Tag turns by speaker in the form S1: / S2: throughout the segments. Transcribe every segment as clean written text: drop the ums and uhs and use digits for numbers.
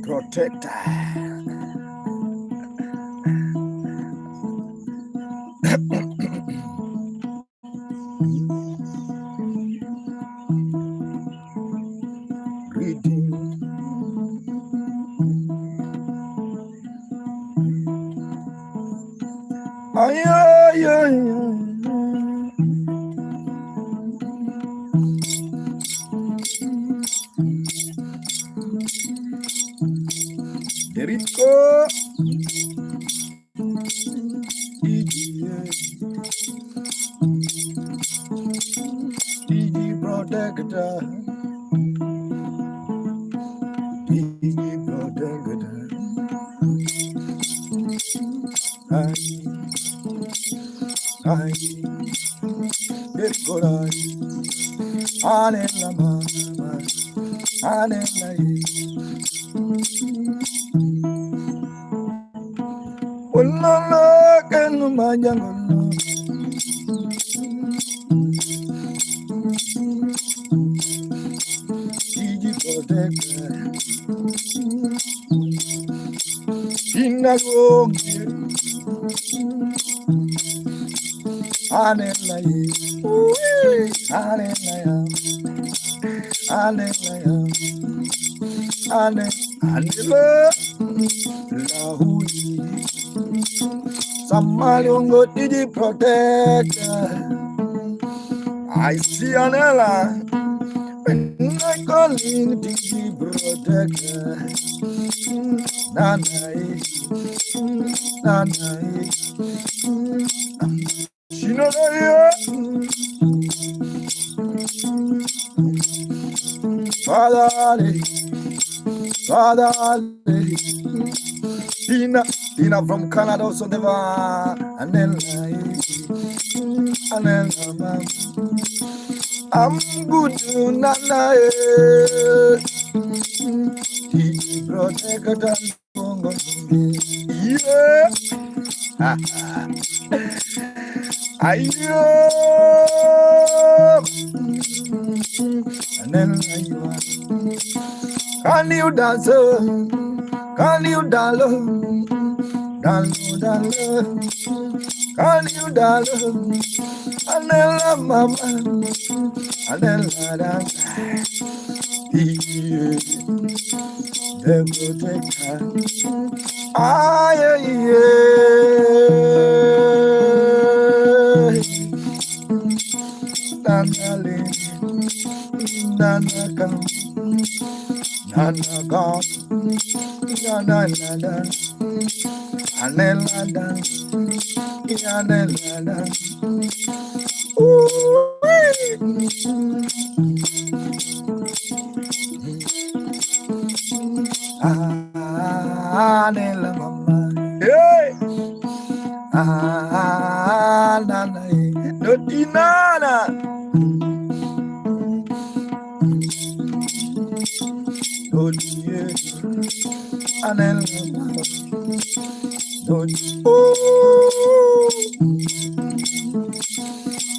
S1: protector. Deriko Digi protector. Digi protector. Ay, Deriko Anela mama, Anela Ulala kanu manjangono. Digi protector. Inago Anela Anela Anela Anela Lahuli Samalungo Digi protector. I see Anela when I calling Digi protector. Nanai she know that Father Tina from Canada also never and then I'm good to Nana protector. Yeah. Ayo. And then can you dance? Can you dance? Dance. Can you dance? And then mama. And then dance. The protector.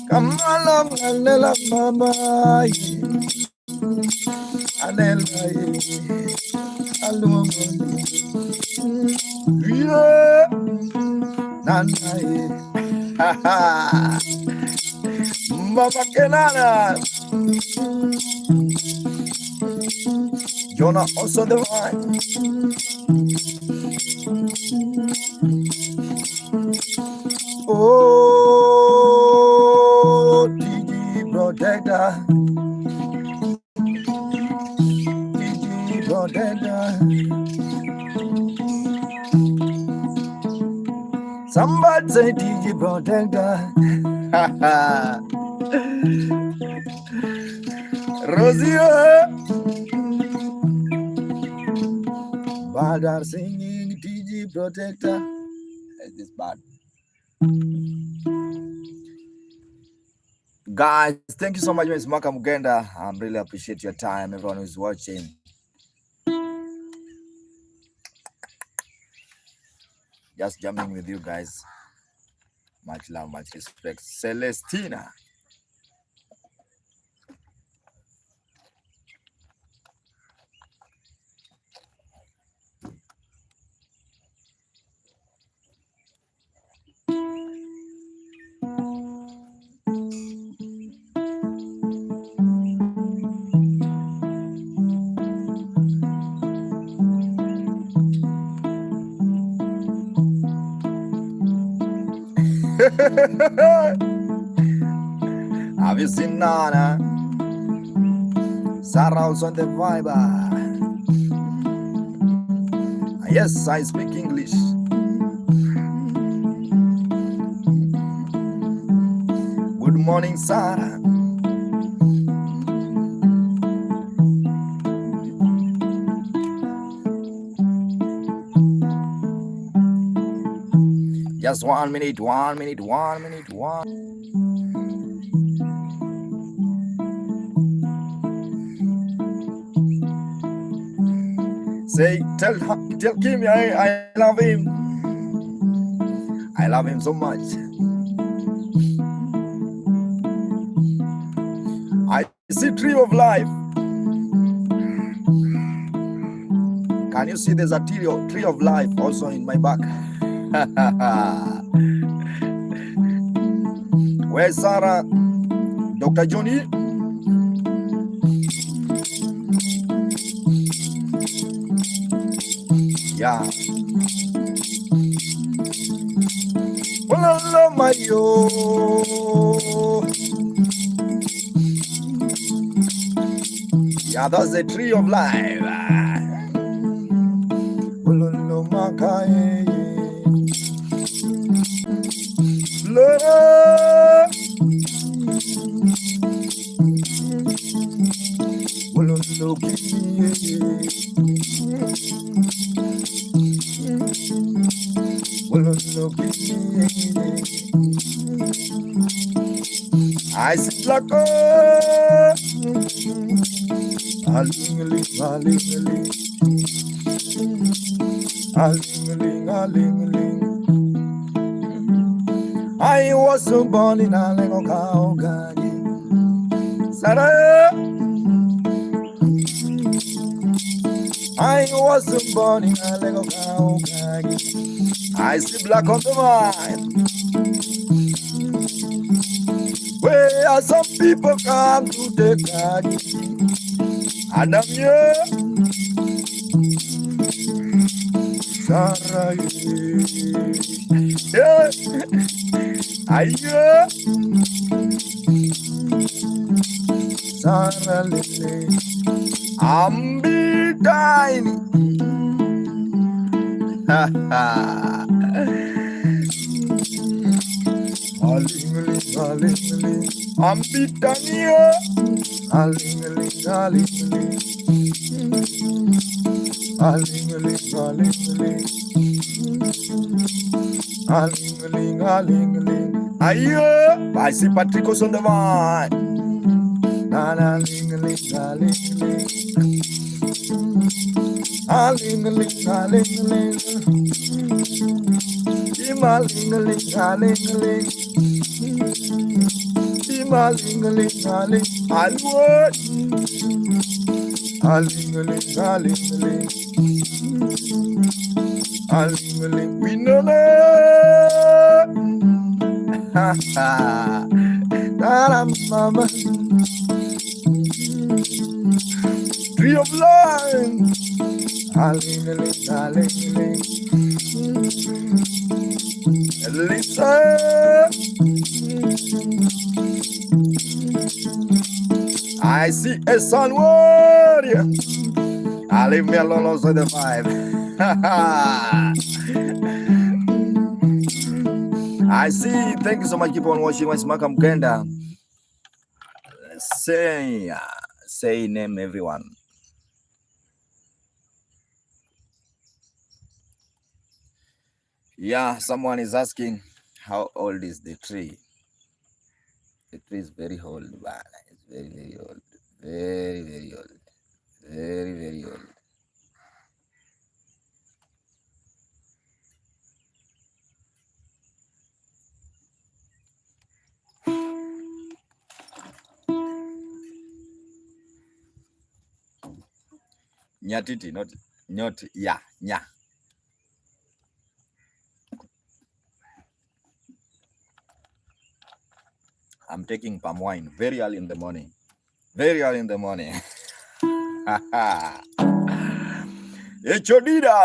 S1: Come along, Anela Mama, Anela, alone, yeah, Nana, Mama Kenana, Jonah also the one. Oh, Digi protector. Digi protector. Somebody say Digi protector. Rosie, bad are singing Digi protector. Is this bad? Guys, thank you so much, Ms. Maka Mugenda. I really appreciate your time, everyone who's watching. Just jamming with you guys. Much love, much respect. Celestina. Have you seen Nana? Sarah's on the vibe. Yes, I speak English. Good morning, Sarah. Just 1 minute. Say, tell Kim I love him. I love him so much. I see tree of life. Can you see there's a tree of life also in my back? Where's Sarah? Dr. Johnny? Yeah. Well, my yo. Yeah, that's the tree of life. I see black. I wasn't born in a Lego cow. Sarah, I wasn't born in a Lego cow. I see black on the mind. Where some people come to the garden, and I'm here. Sarah, yeah, I hear. Sarah, I'm big tiny. Ha ha. I'm big tiny. I see Patrick's on the vine. We know that. Ha ha. Mama. Tree of life. Listen. I see a sun warrior. I leave me alone also the vibe. I see. Thank you so much. Keep on watching. Wasimaka Mkenda. Say name everyone. Yeah, someone is asking how old is the tree? The tree is very old, man. It's very, very old. Very, very old. Very, very old. Nyatiti, not yeah. I'm taking palm wine very early in the morning. Very early in the morning. Echodida.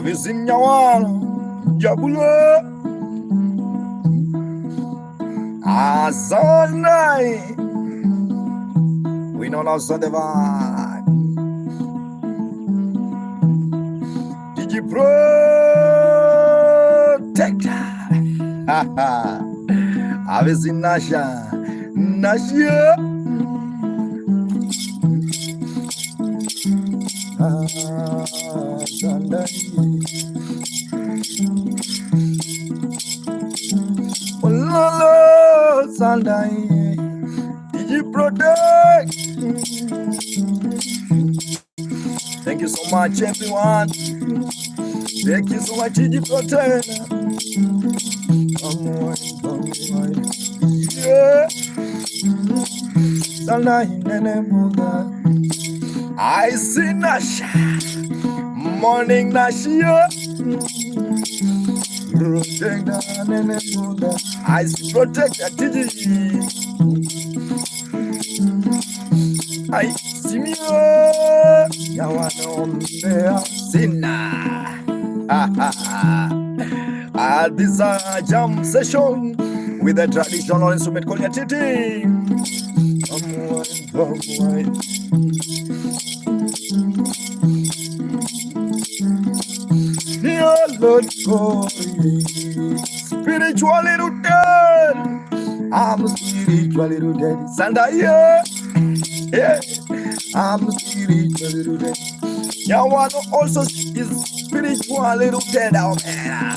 S1: Vizinyawana Jabula Azanai. We know now Sadeva. Did you protect? Haha. Avizin Nasha. Nasha. Sandai, did you protect? Thank you so much, everyone. Thank you so much, did you protect? Yeah. Sandai, I see Nasha. Morning, Nasha. I protect a TG. I see me. Sinna. This is a jam session with the traditional instrument called Nyatiti. Spiritually rooted. I'm spiritually rooted. Sandaya. Yeah. I'm spiritually rooted. Nyawano also is spiritually rooted out there.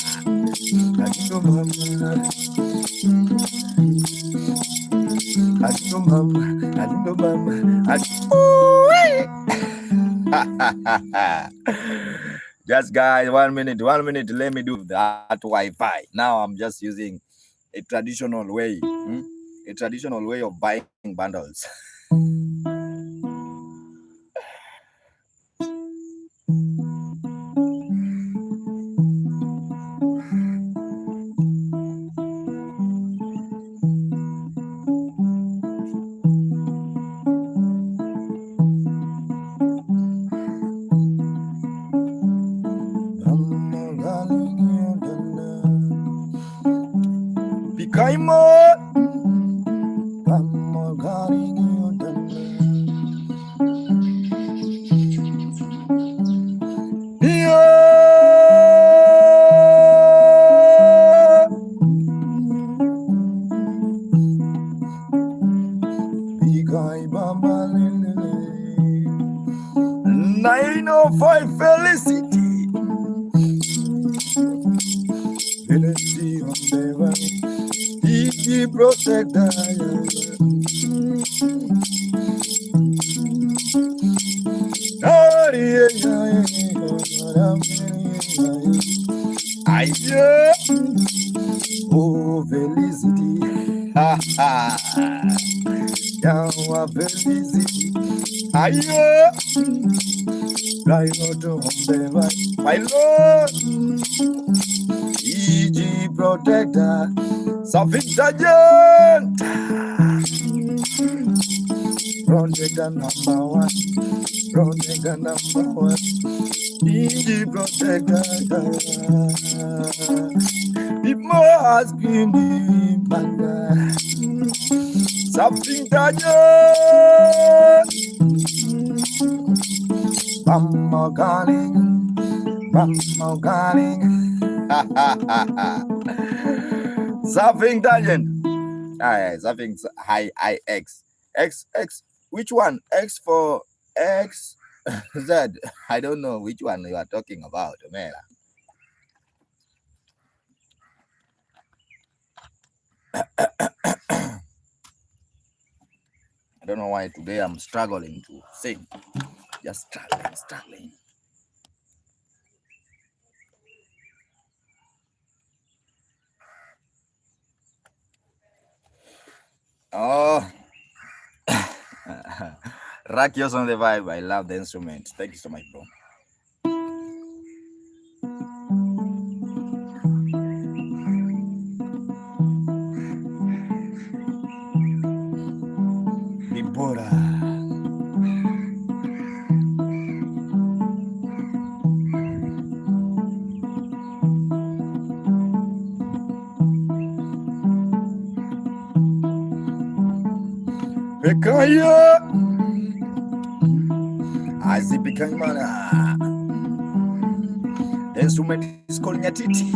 S1: Just guys, 1 minute, let me do that Wi-Fi. Now I'm just using a traditional way, a traditional way of buying bundles. Felicity. Felicity on the way. He protect oh, Felicity. Ha ha. Yawa Felicity. Ayo. My Lord, EG protector, something sergeant, protector number one, EG protector. People asking me, something sergeant. Bammo calling. Something Daniel. Something high IX. X. Which one? X for X Z. I don't know which one you are talking about, man. I don't know why today I'm struggling to sing. Just struggling. Oh, Rakios on the vibe. I love the instrument. Thank you so much, bro. Bibora. Bekaya. As it became mana. The instrument is called Nyatiti.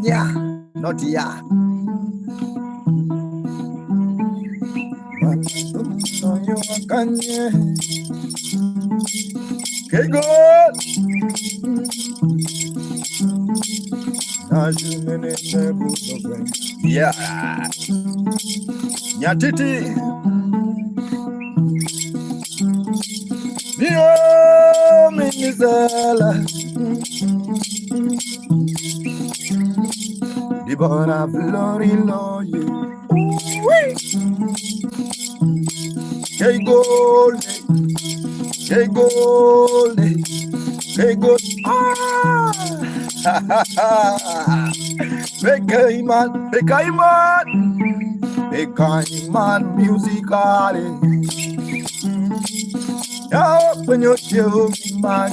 S1: Yeah, not yeah. Okay, good. Yeah. Nyatiti. Dio minizala. Di bona floriloye. Hey gold. Hey gold. Hey gold. Bekaiman, Bekaiman, Bekaiman musicale. Open your show, man.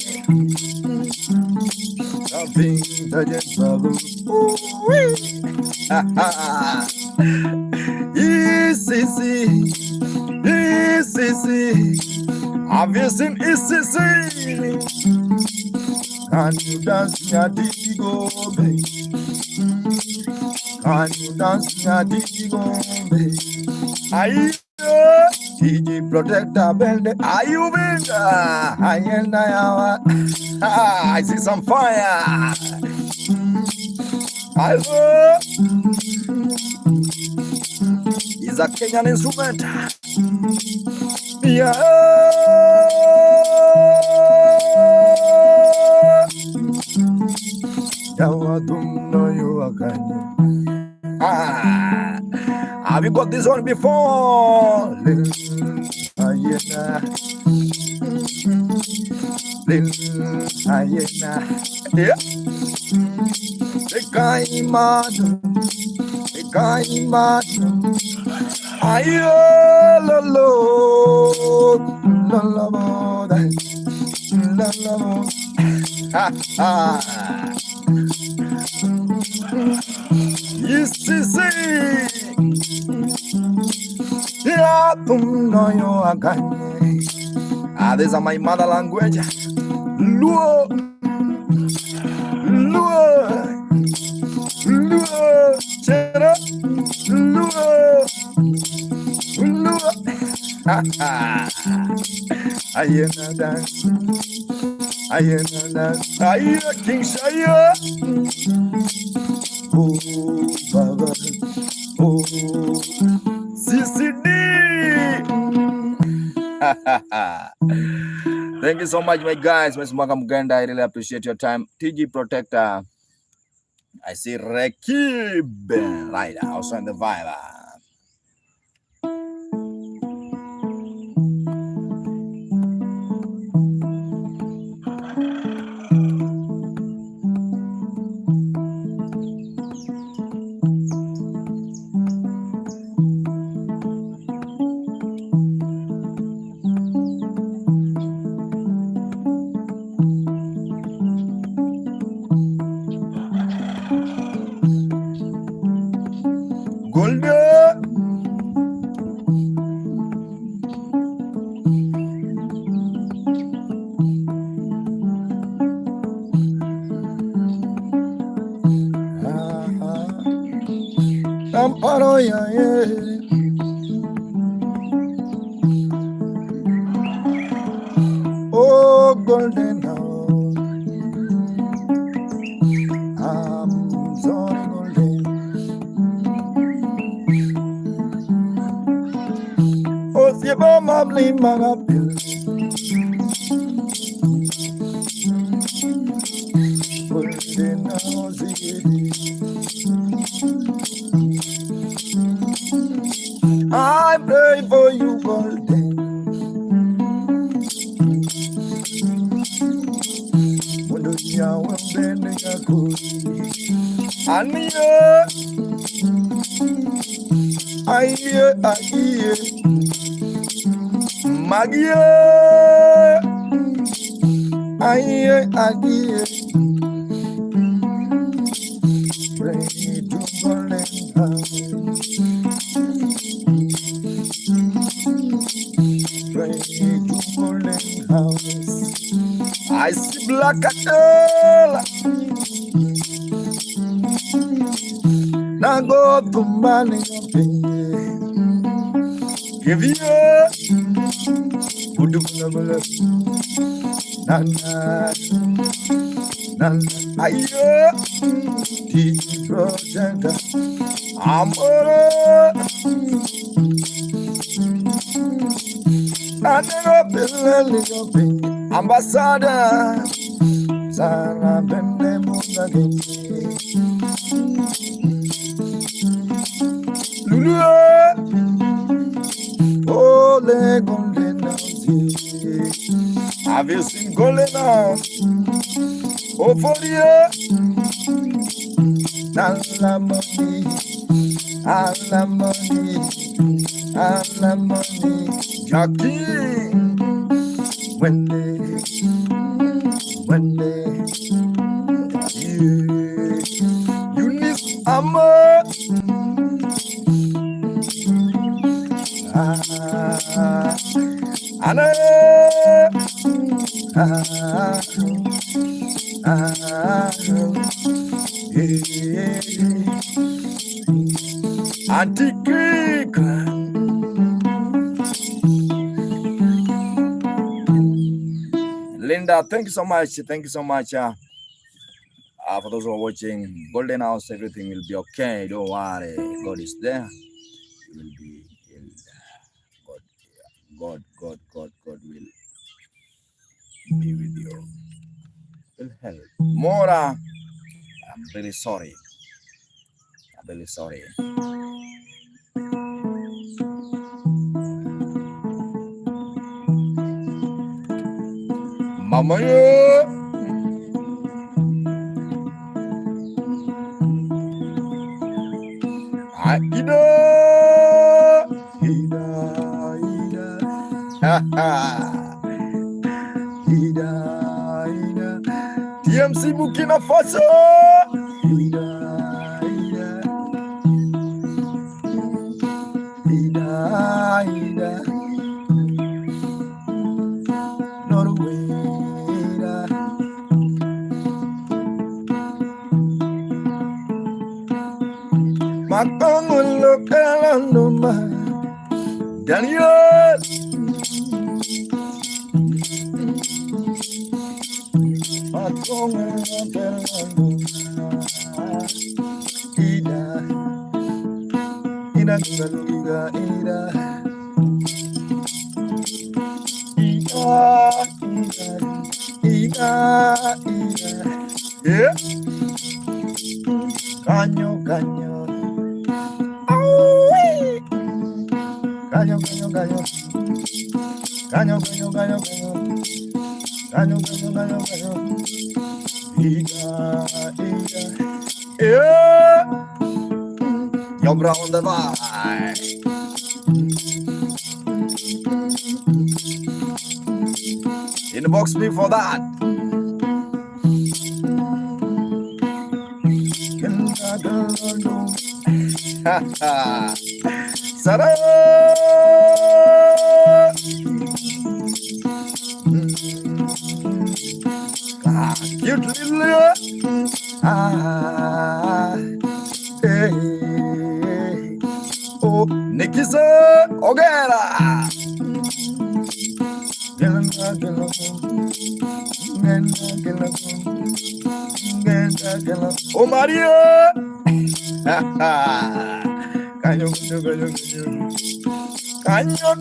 S1: Something that just bubbles. ECC, ECC. Have you seen ECC? Can you dance Nyatiti go, baby? Can you dance Nyatiti go, baby? Are you TG protector bend? Are you big? I see some fire. It's a Kenyan instrument. Yeah. Have you got this one before? Yeah. The guy man. Ayo lolo Yes, yeah, these are my mother language. Luo. Chera. Luo. Ayena dance. Ayena King Shaya. Oh, Baba. Oh, CCD. Thank you so much, my guys. Mr. Muganda, I really appreciate your time. TG Protector. I see Rekib right now, also in the vibe. Oh, golden hour. I'm sorry, golden. Oh, si ba mabli mga pil. Golden hour, I pray for you, golden. When the young women are good, Ania, aye, aye, Magia, aye, aye, ready to golden house, ready to golden house. I see black cattle. Now go to money, give you good Nana, Nana, ayo, Titi project, amore, I never been ambassador, Sana Bende Mundagi, Lulu, oh, le golden house. Have you seen golden house? Oh, for you, alla money, alla money, alla money, Jackie. When they, you need amor. Anna, Auntie Creek. Linda, thank you so much. Thank you so much. For those who are watching, Golden House, everything will be okay. Don't worry. God is there. It will be God will be with you. Will help. Mora, I'm really sorry. Mama, Ida. Ida. TMC Burkina Faso. Ida. Norway. Matongo lokalando Daniel. Matongo lokalando Ida. Yeah. Caño. Yeah. You're on the vibe. Inbox me for that. Sarah. Cute little. Hey. Oh, Nikisa Ogera. Oh, Maria.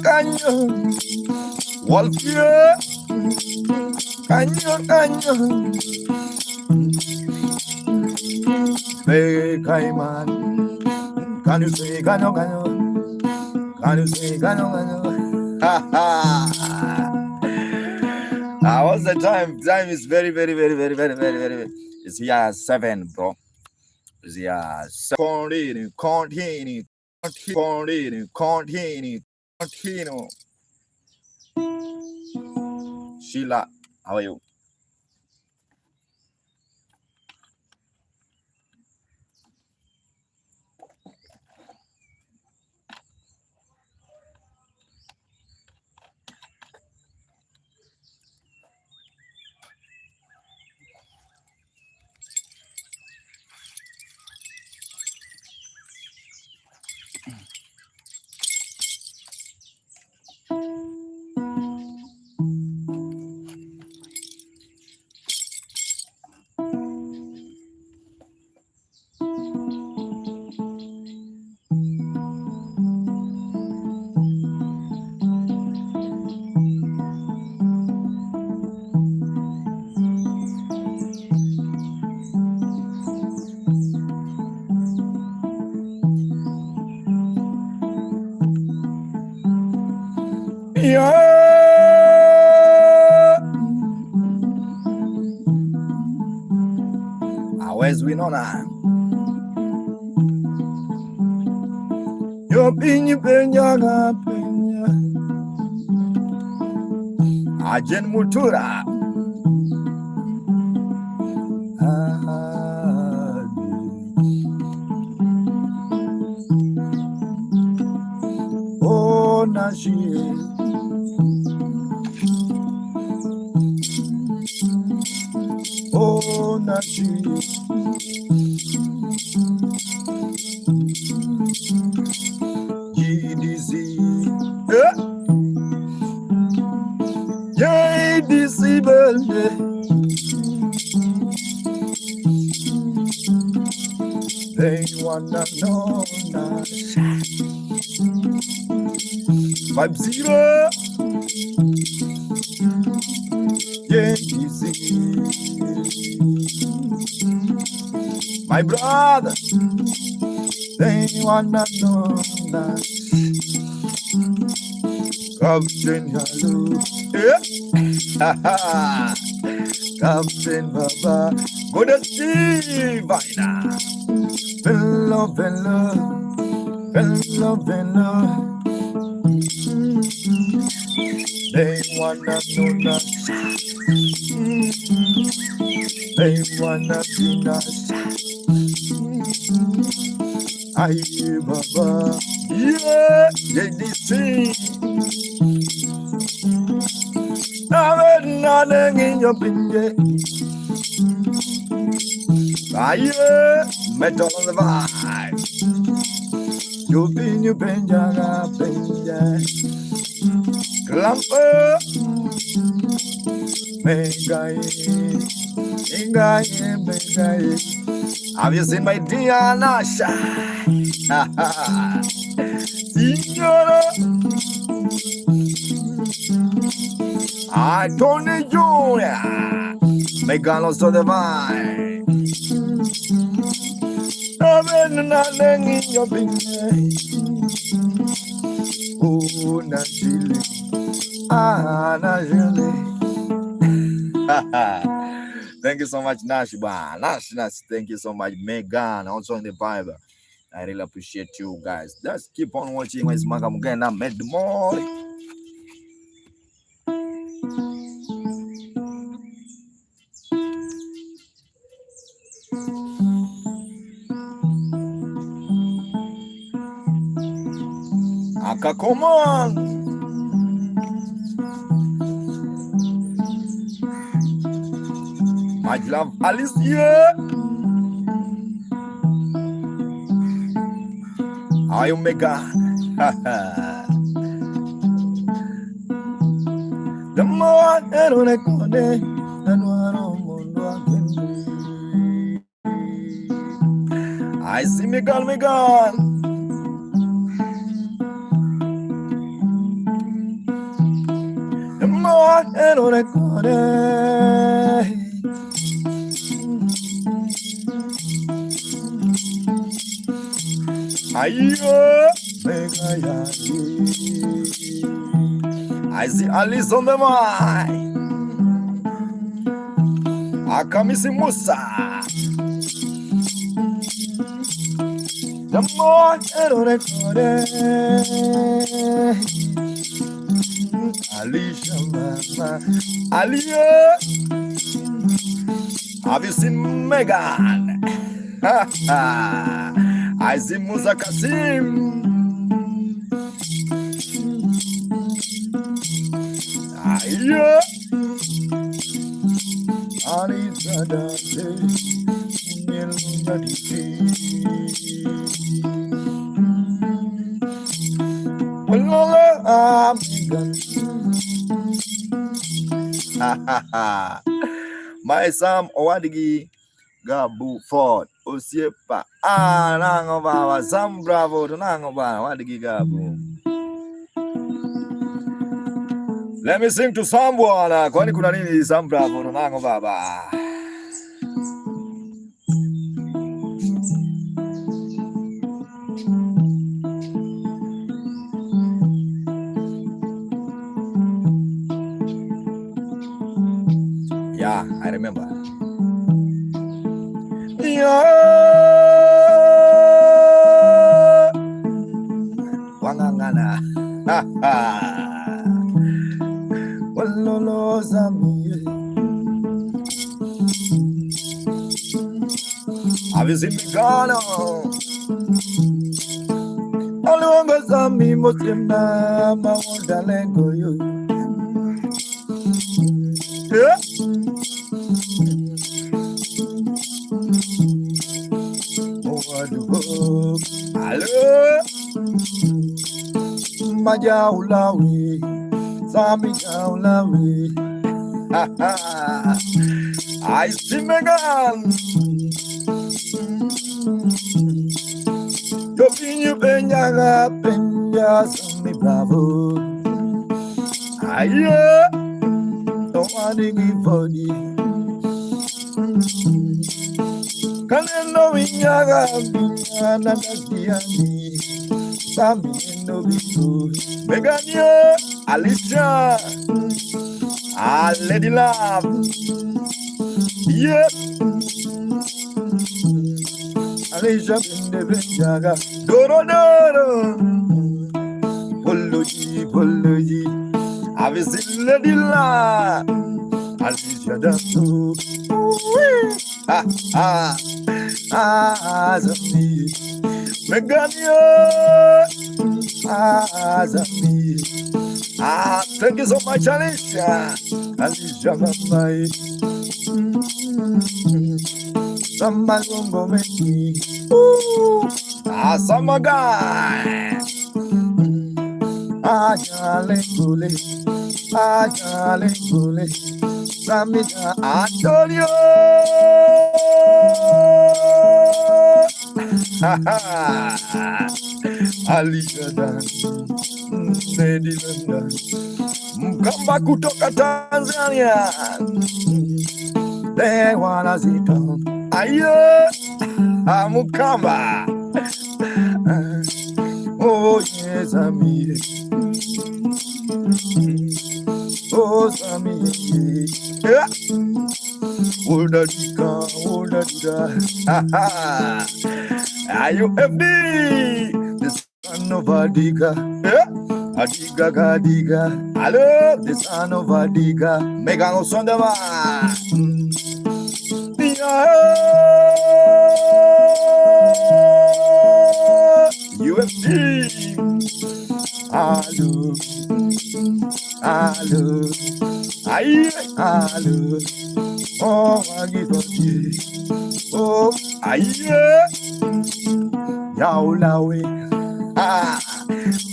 S1: Canyo. Wolfie. Canyo. Hey, Kaiman. Can you say canyo? Can you say canyo? What's the time? Time is very. It's here 7, bro. Yes. Continue. Sheila, how are you? Yeah. Where's Winona? Yo pinyi penya na penya. Ajen Mutura. Oh, Nashi. Oh, Nashi. GDC. Yeah, GDC, baby. They wanna know Nashi. 50. Yeah, GDC. My brother, they wanna know that Captain Hello, yeah, Captain Baba, good to see Vina, Bello, Bello, Bello, Bello. They wanna know that, they wanna be nice. Aye, Baba, yeah, JDC. Now, nothing in your pinky. Aye, metal on the vibe. You've been your penjana, penja. Clamper, Megaye, Megaye. Have you seen my Diana shine? Signora, I told you, Megalos to the vine. I'm nothing in your business. Oh, Najili, Najili. Thank you so much, Nash. Nash, thank you so much, Megan. Also in the Bible. I really appreciate you guys. Just keep on watching my Smaga Mugena made more. Aka, come on. My love, Alicia. How are you, Megan? The more I don't record it, I see Megan. The more I don't record it. I see Alice on the mic. Akamisi Musa. The more ero record, Alicia Mama, Alia. Have you seen Megan? I see Musa Kasim. Ayo. Alisa Dante. Nyatiti. Well, Megan. My Sam Owadigi. Gabu Ford Osiepa nangoba Sam Bravo nangoba wadigi gabu. Let me sing to someone kwani kuna nini Sam Bravo nangoba ba. Yeah, I remember. Wangangana. Walolo zami. Have you seen me gone? Alonga zami motima mawanda lengo yo. Yeah. Hello, Majaulawi, Sami Jaulawi. I see Megan. Topinho Penyaga, Penya, Sami Bravo. Aye, don't want to give body. Kaneno Vinyaga, Pinyana, Diani. Sami no bitu Megania Alicia Lady Love. Yep. Alicia Binde Benjaga Doro Doro Poloji I've seen Lady Love Alicia Dato. Zami Megania Zami. Thank you so much, Alicia. Alicia Mamai. Samagongo Meki. Samagai. Ajale Gule. Ajale Gule. Samika Antonio. Alicia Dan. Medilanda. Mkamba kutoka Tanzania. Lewana zita. Ayo. Mkamba. Oh yes, Ami. Oh Sami. Yeah. Olda dika. Are you FD? The son of Adiga. Yeah. Adiga Gadiga. Hello, the son of Adiga. Megan Osondama. UFG. Hello. Aye. Hello. Oh, I give you. Oh, aye. Yaulawe.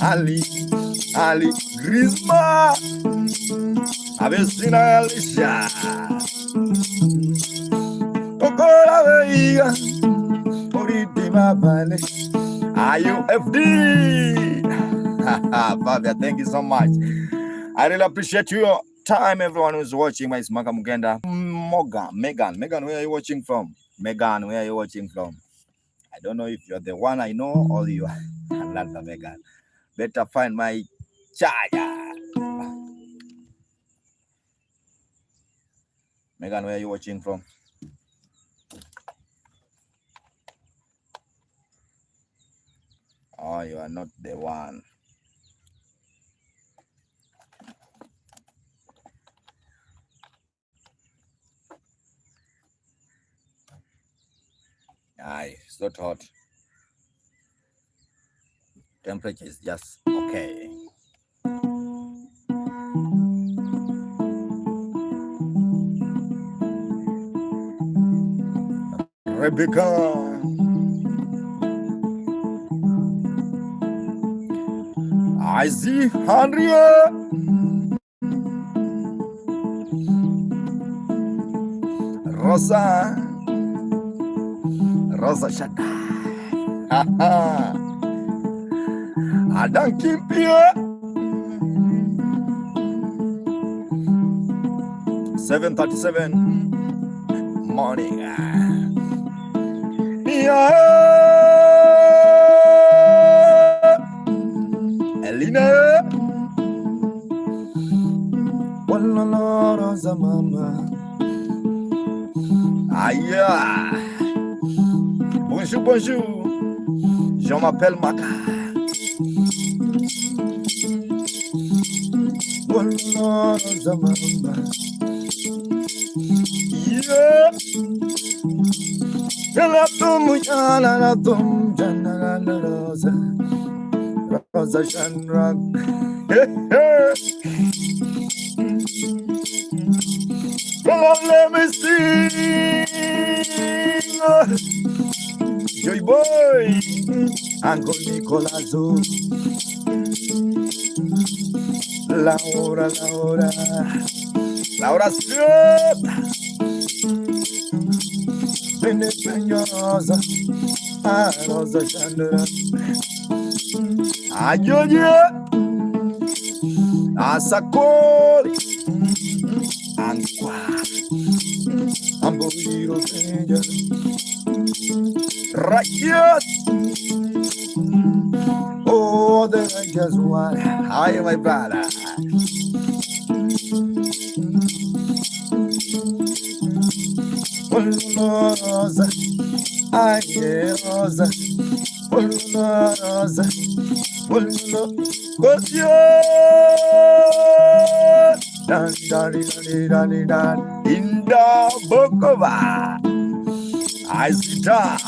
S1: Ali Grisma. Avesina Alicia. Okola Veiga. Oritima Vale. IUFD. Fabia, thank you so much. I really appreciate your time, everyone who's watching. My Maka Mugenda. Megan, where are you watching from? Megan, where are you watching from? I don't know if you're the one I know or you are another Megan. Better find my charger. Megan, where are you watching from? you are not the one. Aye, it's not hot. Temperature is just okay. Rebecca. I see Andrea. Rosa. Rosa Shaka. Adam Kimpia. 7:37 morning. Yeah. Elena. Walala Rosa Mama. Aïe. Bonjour, bonjour. Je m'appelle Maka. Walala Rosa Mama. Yeah. La tum jana la rosa. Rosa Shanrak. Come on, let me sing. Joy boy, Uncle Nicolazo. Laura, Laura, Laura Strip. Rosa, Rosa Chandra. Ayoye, Asakoli, Anqua, Amboliro Peña, Rayas. Oh, the righteous one. Hi, my brother. Rosa, I hear Rosa, Rosa, what's your dan in the Bokova? I sit down.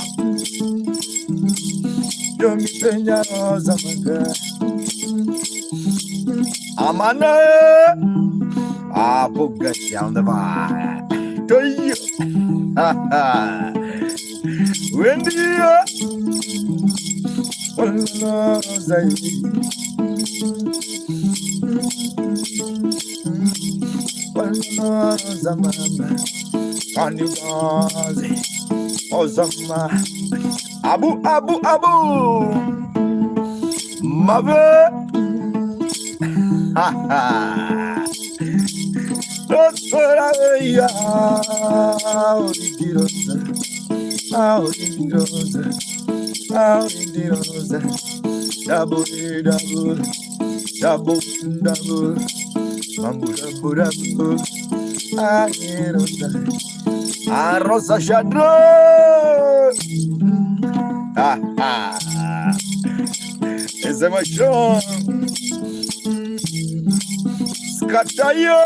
S1: Yomi Peña Rosa, my girl. Amana, I put down the bar. To you. Wendy, Rosa, Rosa, mama, can you dance? Ozama, Abu, mother, don't put away, double, mambo, Rosa Shadro. It's a machine. Scataya.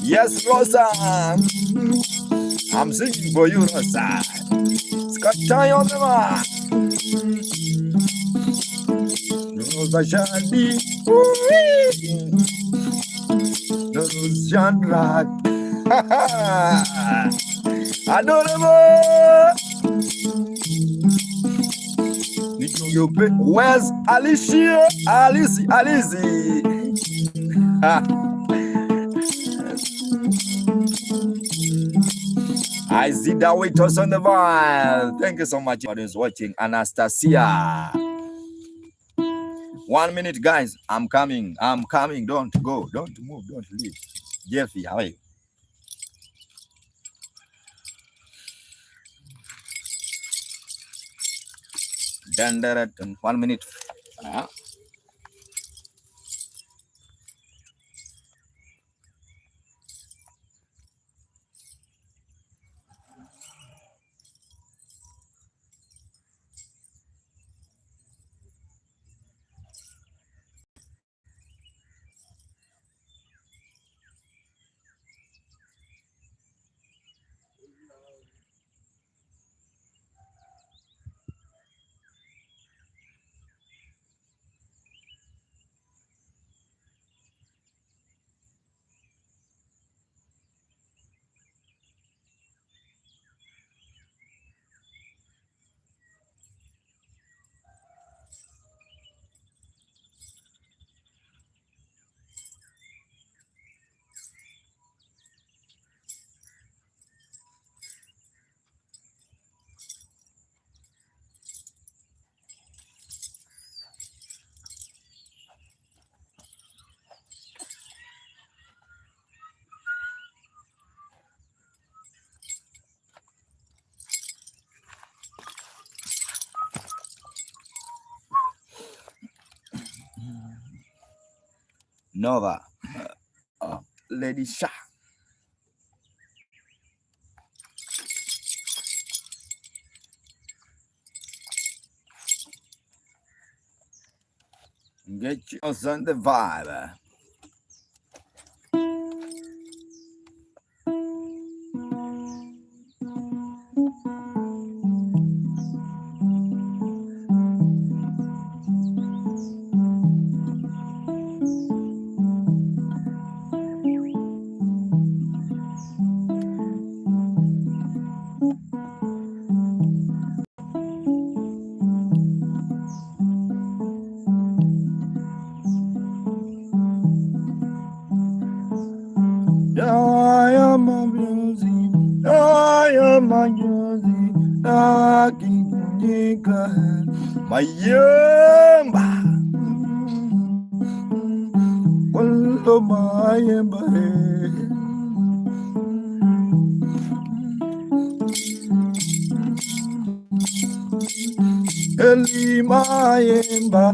S1: Yes, Rosa. I'm singing for you, Rosa. Scataya on the mark. Rosa Shadi. Rosa Shadrak. Adorable. Where's Alicia? Alice. I see that with us on the vibe. Thank you so much for watching. Anastasia. 1 minute, guys. I'm coming. Don't go. Don't move. Don't leave. Jeffy, how are you? Dun, 1 minute. Nova. Lady Shah. Get yours on the vibe. Mayemba, Wallo Mayemba, Eli Mayemba,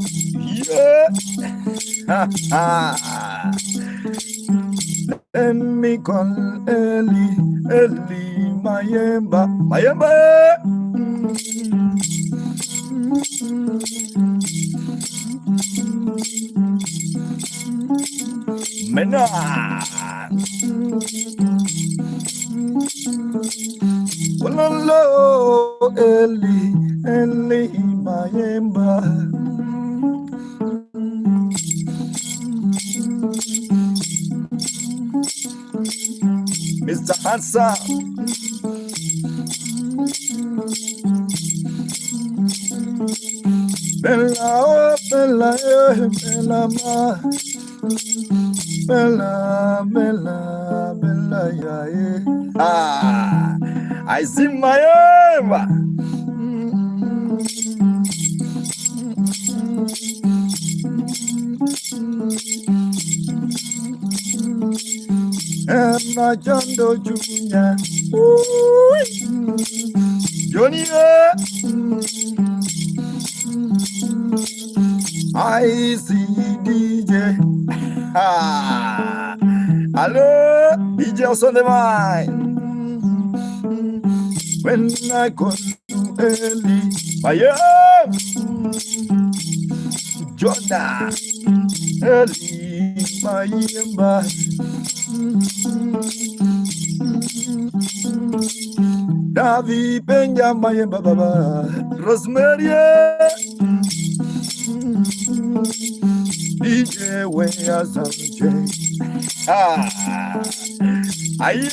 S1: yeah, let me call Eli Mayemba, Mayemba. Mena Walalo Eli Mayemba Mr. Hansa Bella, oh, Bella, Bella, Bella, Bella, Bella, yeah. I see my Eva. And my John Do Junior. Johnny, I see DJ. Hello, DJ on the mind. When I go to Eli, fire, Jonah, Eli, Mayemba, Davi, Benja, Mayemba, Baba, Rosemary, DJ, where something. Aye,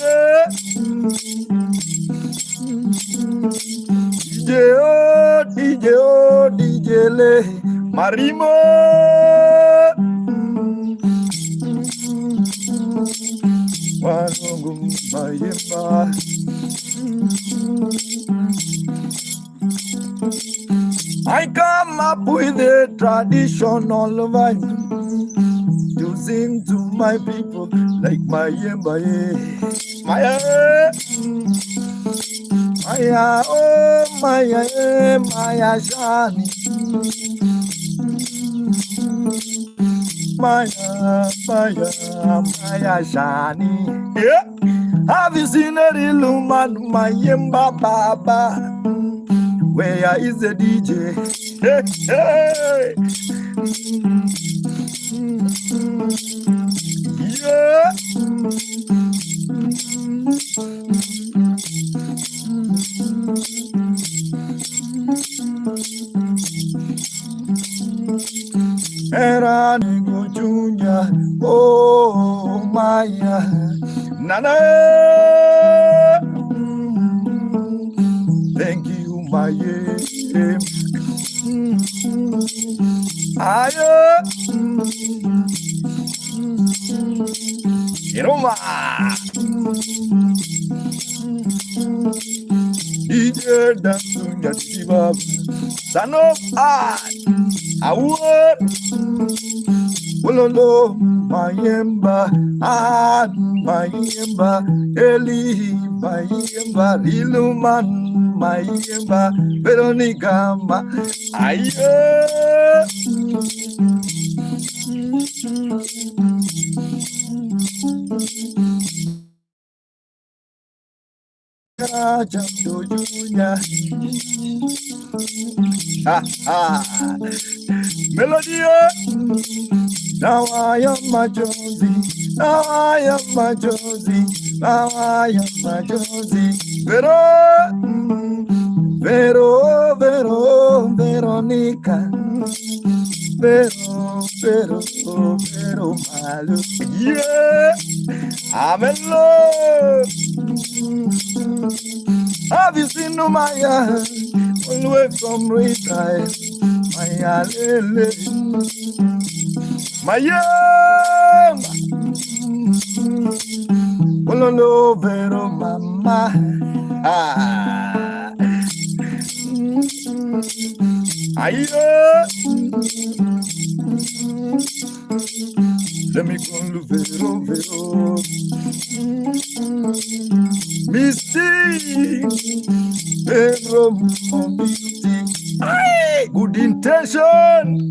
S1: DJ Le, Marimo, Wanogum Mayemba. I come up with a traditional vibe to sing to my people like Mayemba, Maya, Maya, oh Maya, Maya Shani, Maya, Maya, Maya Shani. Yeah, have you seen a real man, Mayemba Baba? Where is the DJ? Hey, hey. Yeah. Era Nego Junior, oh Maya, Nana. Thank you, Maya. Ayo, Iroma. DJ Dansu Nyatiti Bab, son of Award. Wololo, Mayemba, Mayemba, Eli, Mayemba, Liluman, Mayemba, Veronica, Aye. Melody. Now I am my Josie. Now I am my Josie. Now I am my Josie. Veronica. Pero malo. Yeah, I'm in love. Have you seen no Maya? Always from retire. Maya lele. Maya. Ololo vero mama. Ayo. Let me go to vero. Misty. Vero misty. Aye, good intention.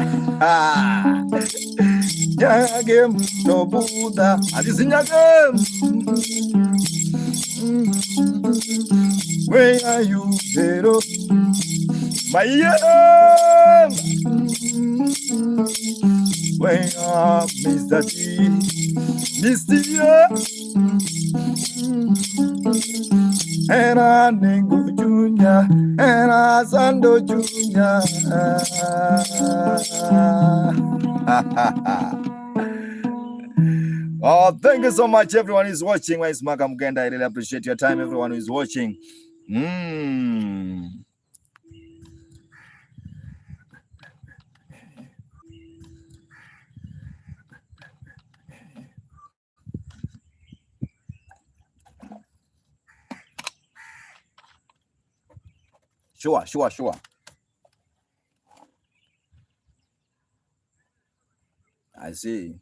S1: Yeah, game no Buddha. I just in your game. Where are you, Vero? My young. Where are Mr. T? Mr. And I Nengo Junior, and I Sando Junior. Oh, thank you so much, everyone who's watching. It's Makam Genda. I really appreciate your time, everyone who's watching. Sure. I see.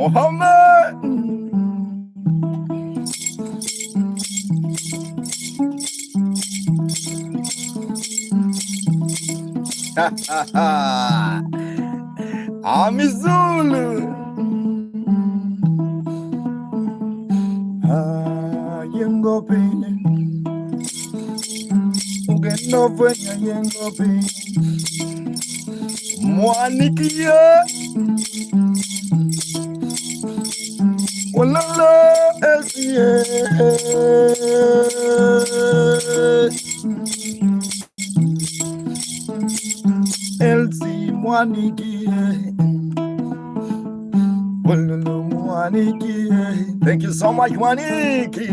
S1: Muhammad. I'm Zulu. Yengo pin. Ugendo fwenya yengo pin. Mwanikia. Walala LCA. LC Mwaniki. Walala Mwaniki. Thank you so much, Mwaniki.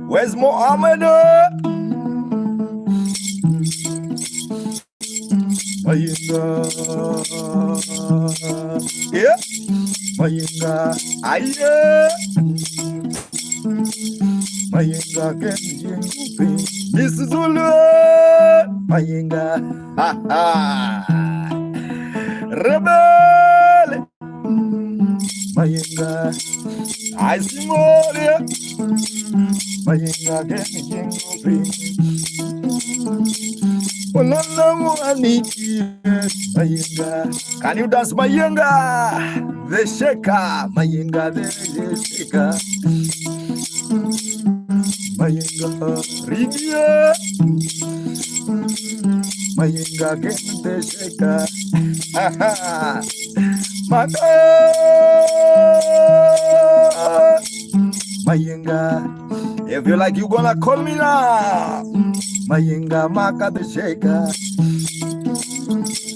S1: Where's Mohammed? Yeah. Mayinga, aye. Mayinga, Kenji, Miss Zulu. Mayinga, Rebel. Mayinga, I see more. Mayinga, Kenji, can you dance Mayinga? The shaker, Mayinga, the shaker. Mayinga, Rigia. Mayinga, get the shaker. Mayinga, if you like, you gonna call me now. Mayinga, Maka the shaker.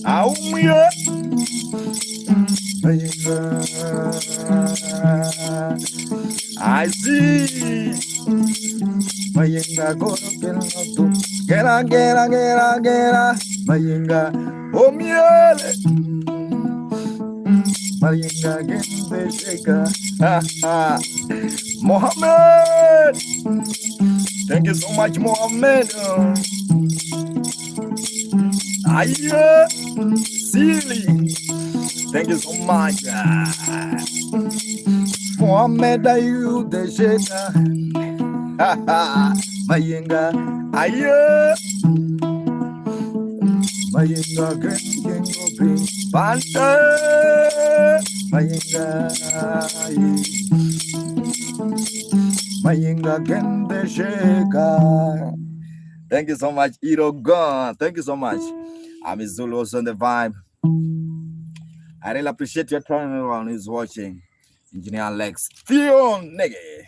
S1: Aumia. I see. Mayinga goro kelno gera gera gera gera. Mayinga omiele. Mayinga gente sheka. Mohammed. Thank you so much, Mohammed. Aye, silly. Thank you so much. Mohammed, are you the shaker? Mayinga, aye. Mayinga, getting open. Panta. Mayinga, Mayinga, getting the shaker. Thank you so much, Iro Gun. Thank you so much. I'm Zulu also on the vibe. I really appreciate your time, everyone who's watching. Engineer Alex, Theon, Nege.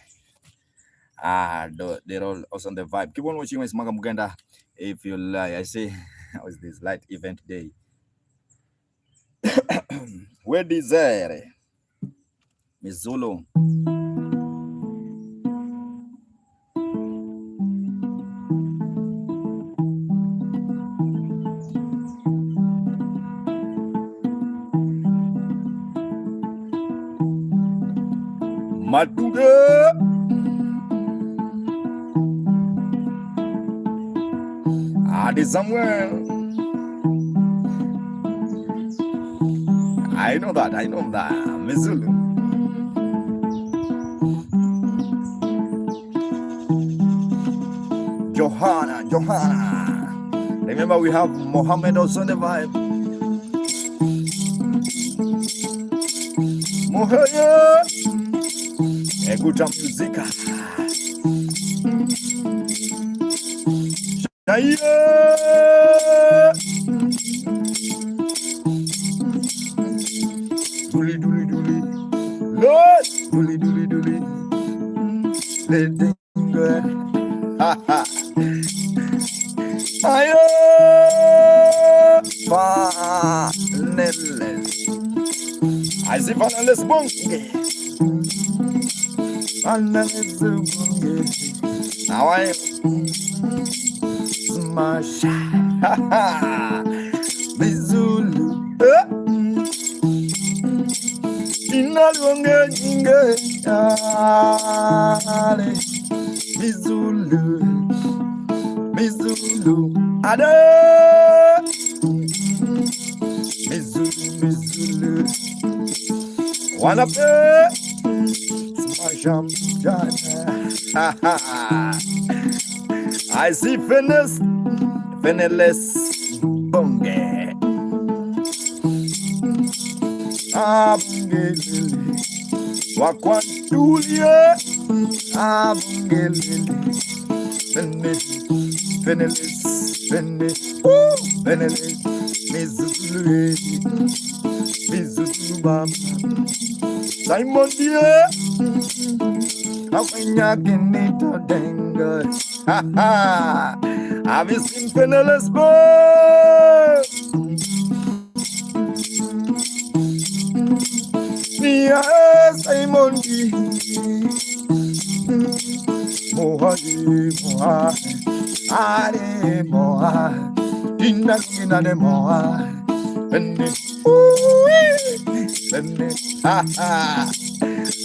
S1: They're all also on the vibe. Keep on watching my Smaga Muganda. If you like, I say, how is this light event day? Where desire? Miss Zulu. Matuga. Adi somewhere. I know that. Mizulu. Johanna. Remember, we have Mohammed also on the vibe. Mohaya. Eguta musica. Shaya. Duli. Lord. Duli. Let them go. Ayo. Paneles. I see paneles bunge. Now I smash. Bizulu. Inalunga jinga. Bizulu. Ada. Bizulu. Wanna play? I see Feneless Bunge. Abungelele Wakwantulia Abungelele Feneless Mizulu Baba Simon dear Awanyaginito denga. Have you seen Feneless boy? Nia Simon D. Moha Are Moha Inna de Moha Benne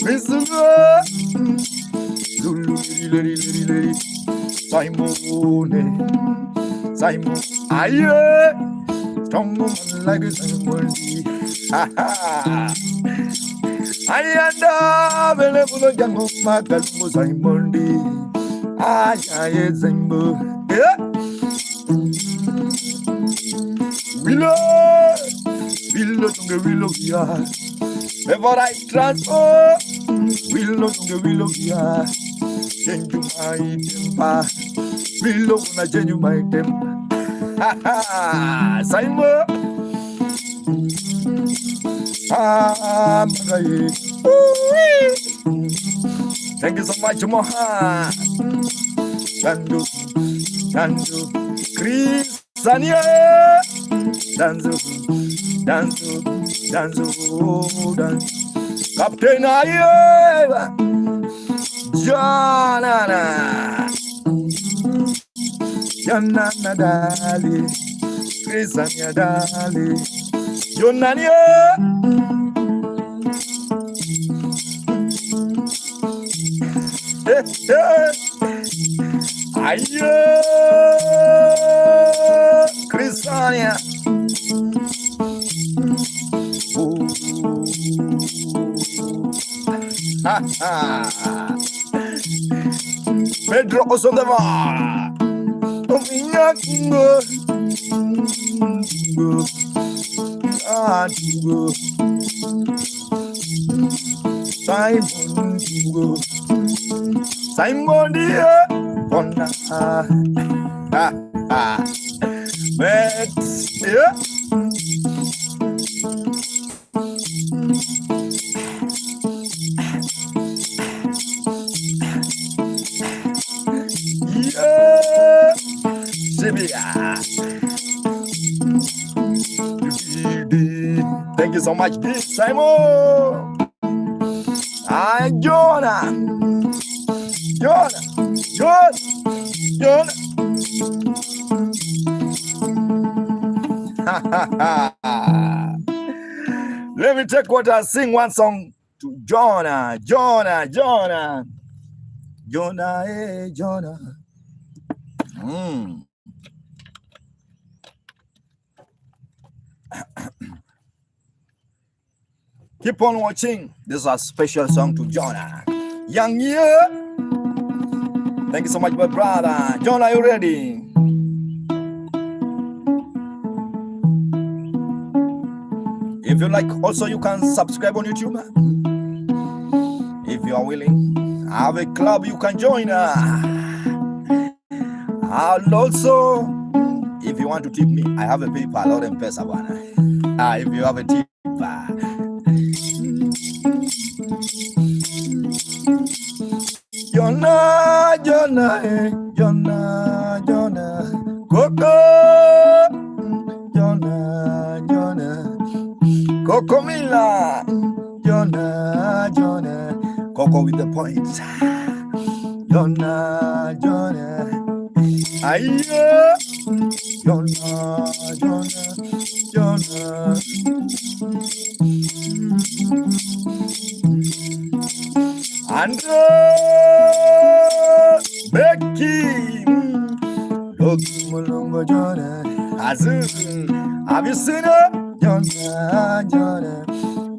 S1: Mizulu Simon aye strong woman like Simon ayanda bele bulo jango magal mo Simon aye Simon Willow ya before I transfer Willow ya change my temper Willow na change my temper Simon magaye thank you so much Moha Dandu Chris Sania Danzu dance, oh, dance. Captain Ayeva, Janana, Janana Dali, Crisania Dali, Jonania. Ayo, Crisania. Pedro Osondeva. Simon dear, thank you so much, Simon. Jonah. Let me take what I sing one song to Jonah. Jonah, hey, Jonah. Keep on watching. This is a special song to Jonah. Young year. Thank you so much, my brother. Jonah, are you ready? If you like, also you can subscribe on YouTube. If you are willing, I have a club you can join. And also, if you want to tip me, I have a PayPal or M-Pesa one. If you have a tip. Jonah, Coco, Jonah, Coco Mila, Jonah, Coco with the points, Jonah, Ayo, Jonah, Andrew, Becky, Mulongo Jonah, Azul, have you seen her? Jonah,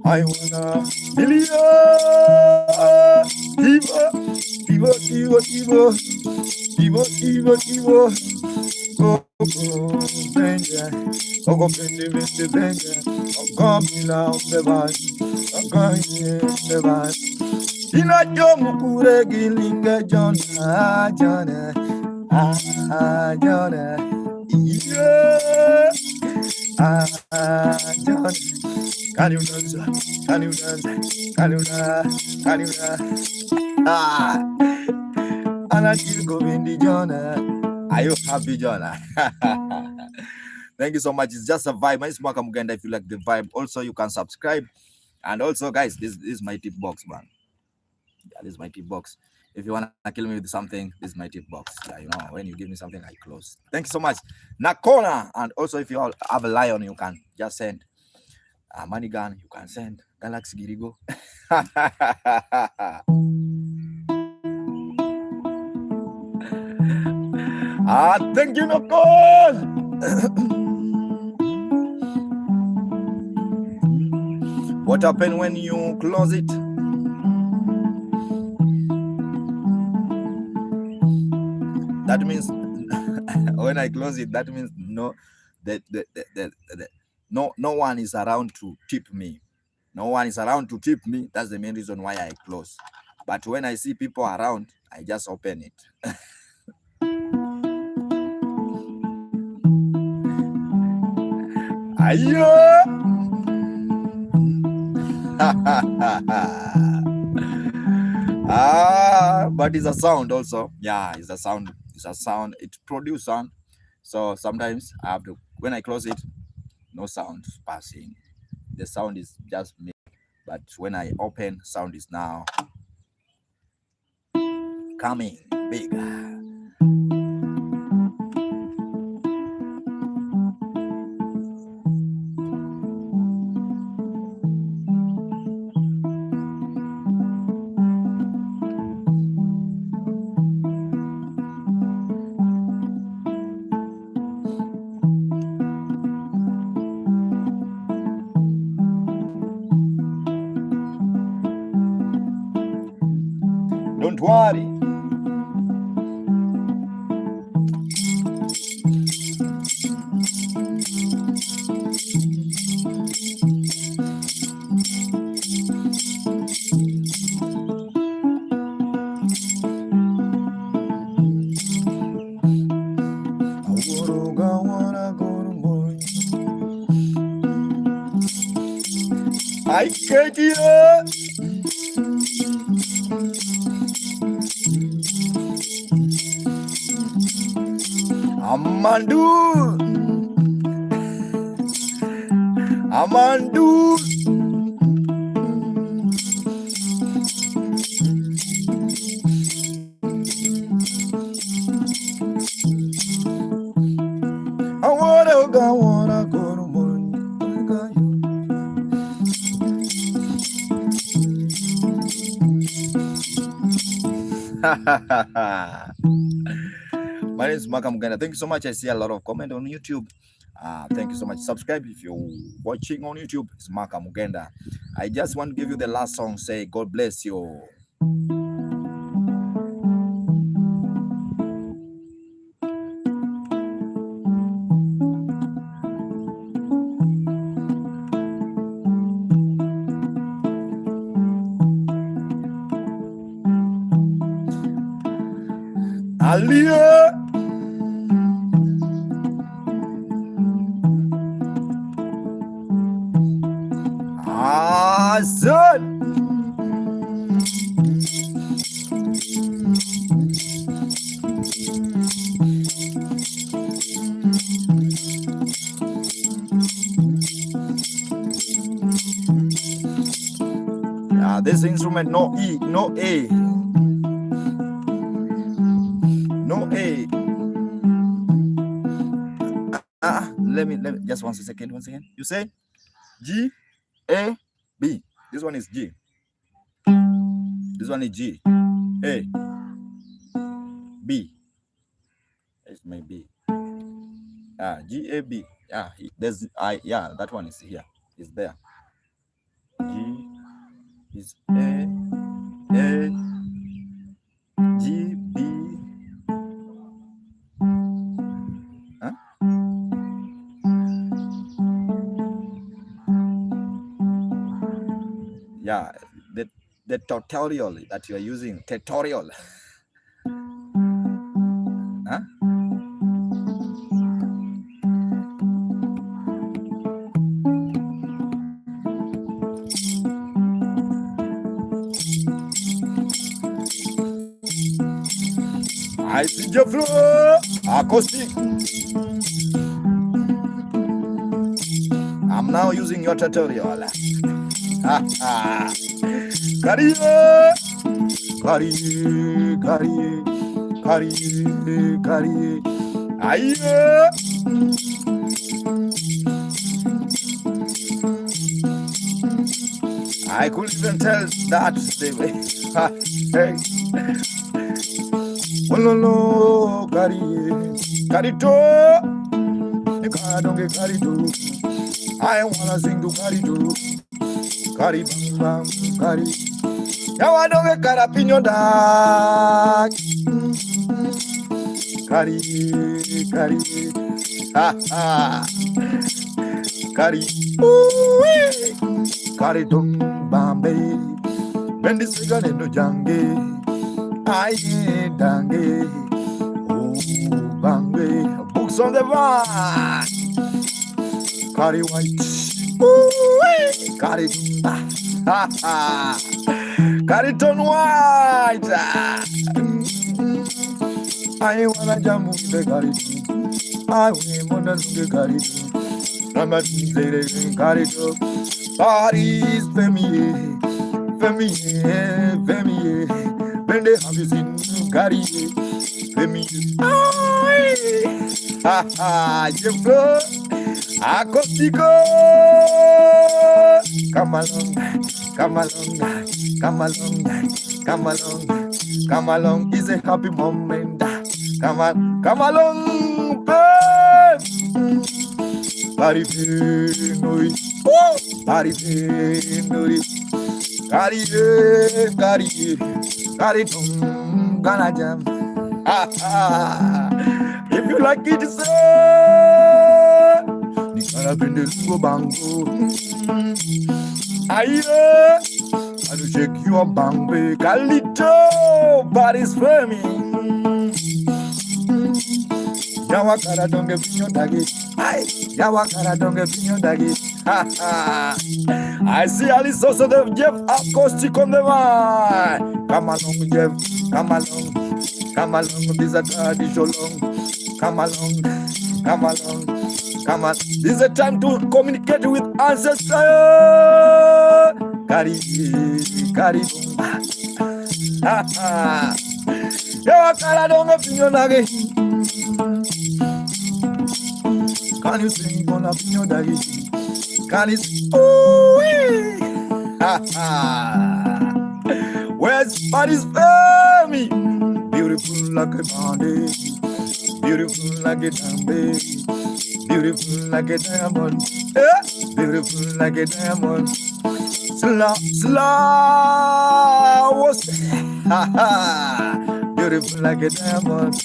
S1: I wanna million, Tivo, Benja, Ogo Benja, Ogomila of the Vice, the Vice. Inajo mukure gilinga Jonah, Jonah, yeah, Jonah. Can you dance? And I still go in the Jonah. Are you happy, Jonah? Thank you so much. It's just a vibe. My name is Mwaka Muganda. If you like the vibe, also you can subscribe. And also, guys, this is my tip box, man. Yeah, this is my tip box. If you want to kill me with something, this is my tip box. Yeah, you know, when you give me something, I close. Thank you so much. Nakona. And also, if you all have a lion, you can just send a money gun. You can send Galaxy Girigo. Thank you, Nakon. What happened when you close it? That means when I close it, that means no one is around to tip me. No one is around to tip me. That's the main reason why I close. But when I see people around, I just open it. Ayo! But it's a sound also. Yeah, it's a sound. It's a sound. It produces sound. So sometimes I have to, when I close it, no sound passing. the sound is just me. But when I open, sound is now coming big. Don't worry. I get you. Amandu. I wanna go to My name is Maka Muganda. Thank you so much. I see a lot of comment on YouTube. Thank you so much. Subscribe if you're watching on YouTube. It's Maka Muganda. I just want to give you the last song. Say God bless you. Aliyah. Son. This instrument, no E, no A. No A. Let me just one second. You say G, A, B. This one is G. This one is G, A, B. It's my B. G, A, B. There's I. Yeah, that one is here. It's there. G is A, G, B. Yeah, the tutorial that you are using, tutorial. I see your floor, acoustic. I'm now using your tutorial. Kari, aye. I couldn't even tell that the way. Ololo, carito, carito. I wanna sing to carito, caribam, cari. Now I don't get carapino da. Cari, cari, cari dum bambe, bendi sigane no jange, aye dange, bambe, books on the van, cari white, cari dumba, cari ton white. I wanna jam with the carito. I wanna look at carito. I'm a carito. Paris, Femi, Femi, Femi. When they have you seen Gary, Femi. Ha ha, you flow. Acostico. Come along, come along, come along, come along, come along. It's a happy moment. Come on, come along, babe. Bari noi, bari noi. Gari, gari, gana jam. If you like it, say. Ni gana bende lugo bango. Aye, I do shake your bangbe. Galito, body's for me. Yawakara don't get in your daggy. Aye, Yawakara don't get in your daggy. I see Alice also the Jeff acoustic on the line. Come along, Jeff. Come along. Come along. This is a tradition long. Come along. Come along. Come on. This is a time to communicate with ancestors. Carry. Yawakara don't get in your daggy. Can you sing on up in your daggy? Can you sing? Ooh, where's body's family? Beautiful like a body, beautiful like a diamond, beautiful like a diamond, beautiful like a diamond. Slow, beautiful like a diamond.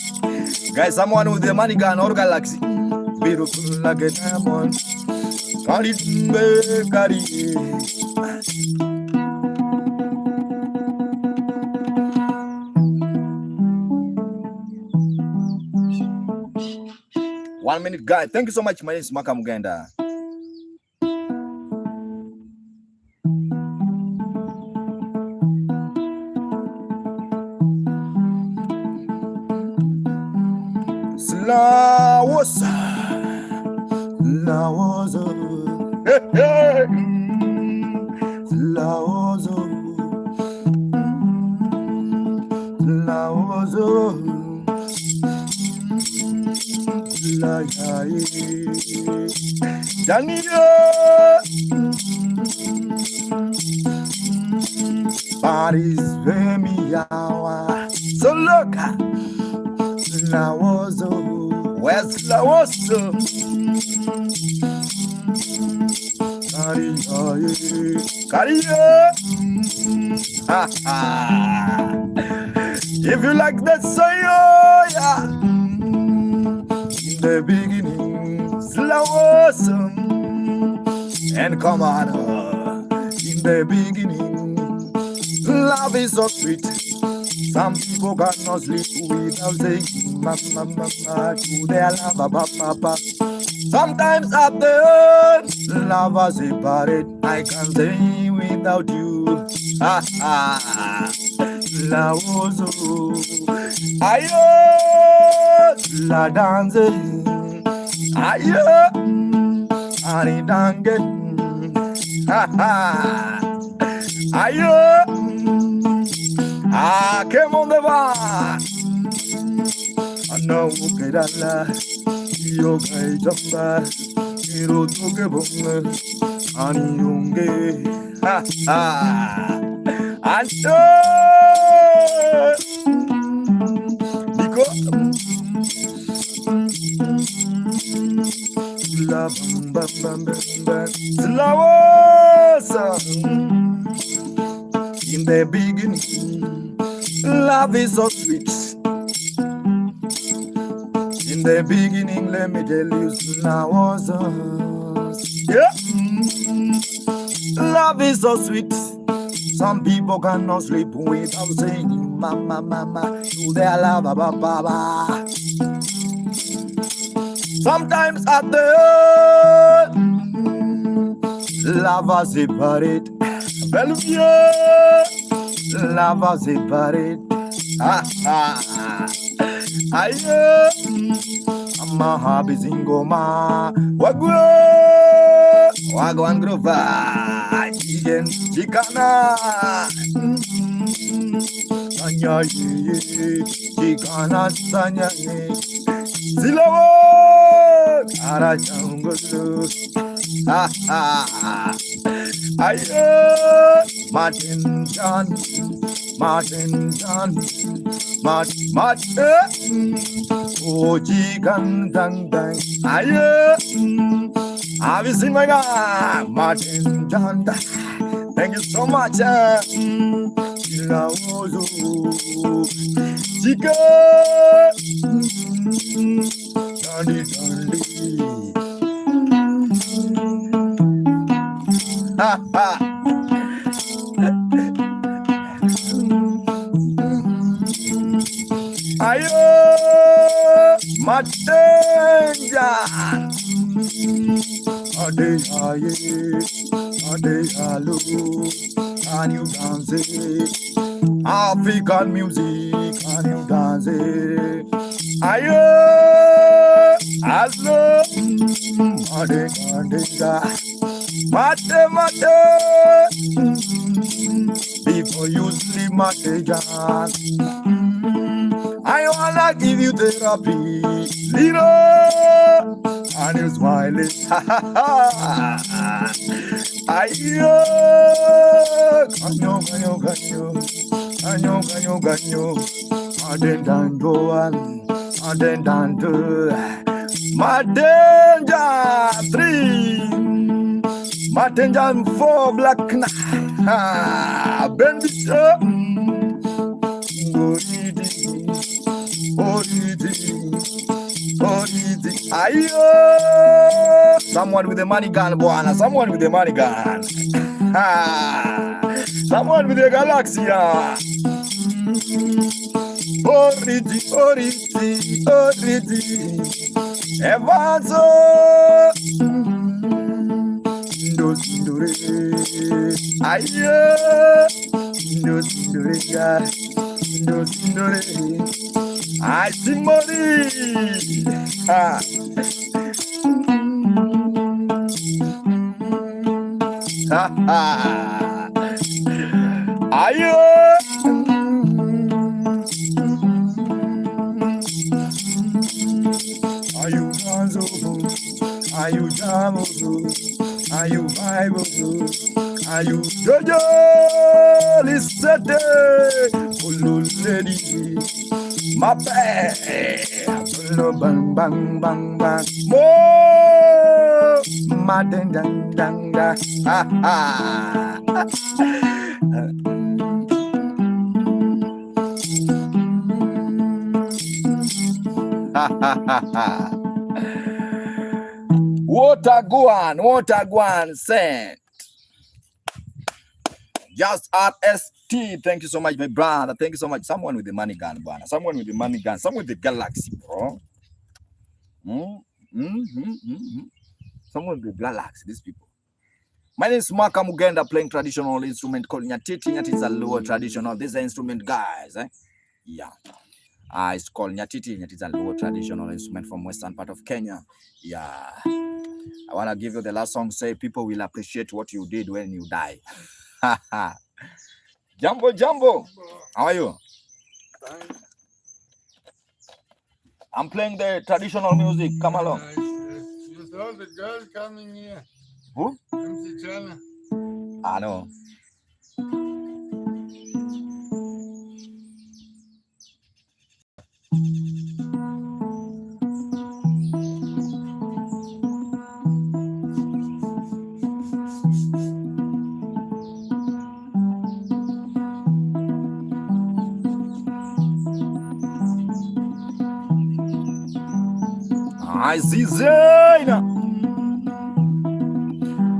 S1: Guys, someone with the money gun or galaxy. Beautiful like a diamond. Carry. 1 minute, guy. Thank you so much. My name is Maka Mugenda. Slawosa. Hey, hey. Paris Vemiawa. So look, where's Lawoso? If you like that song, yeah. In the beginning, slow awesome. And come on, in the beginning, love is so sweet. Some people cannot sleep without saying, mama, to their love, papa. Sometimes at the end, lovers separate. I can't say without you. La ozo, ayo, la danse, ayo, ani dange, ayo, que monde va, ano ukedala, yo kai jamba, iro toke bonge, ani unge, Anto, Nico, la bam, in the beginning, love is so sweet. In the beginning, let me tell you, yeah, love is so sweet. Some people cannot sleep without saying mama to their lover, baba. Sometimes at the end, lovers separate. Lovers separate. Aye, Maha Bizingoma, Wagwe. Wagwan Grova, Jigen, Jikana, Sanya, Jikana, Sanya, Silawo, Arachangolo, ha ha, Aye, Martin John, Martin John, Martin, oh, Jigan, Dang, Dang, Aye. Have you seen my guy, Martin John? Thank you so much. Chica, Dandy, Dandy. Ha ha. Ayo, Martin John. Ade aye, ade alu, can you dance it? African music, can you dance it? Aye, alo, ade ade mate mate. Before you sleep, mate John. I wanna give you therapy, little. And you're smiling. Ayo, ganyo. Aden Madenja 3, Madenja 4, Black Knight. Bendito. Ayo, someone with a money gun, boy. Someone with a money gun. Someone with a galaxy. Oriti. Evanzo. Ayo, I see money. Ayo. Ayu Ganzo, Ayu Jamo, Ayu Bible, Ayu Jojo, Lissete, Ulu Lady, my bad, bang bang bang bang, more, my dang dang dang dang, ha ha. Waterguan sent. Just RST. Thank you so much, my brother. Thank you so much. Someone with the money gun, brother. Someone with the money gun. Someone with the galaxy, bro. Someone with the galaxy. These people. My name is Maka Mugenda, playing traditional instrument called Nyatiti. Nyatiti is a lower traditional. This is an instrument, guys. Yeah. It's called Nyatiti. Nyatiti is a lower traditional instrument from western part of Kenya. Yeah. I want to give you the last song. Say, people will appreciate what you did when you die. Jumbo. How are you? I'm playing the traditional music. Come along.
S2: You saw the girl coming here.
S1: Who? I know. I see Zaina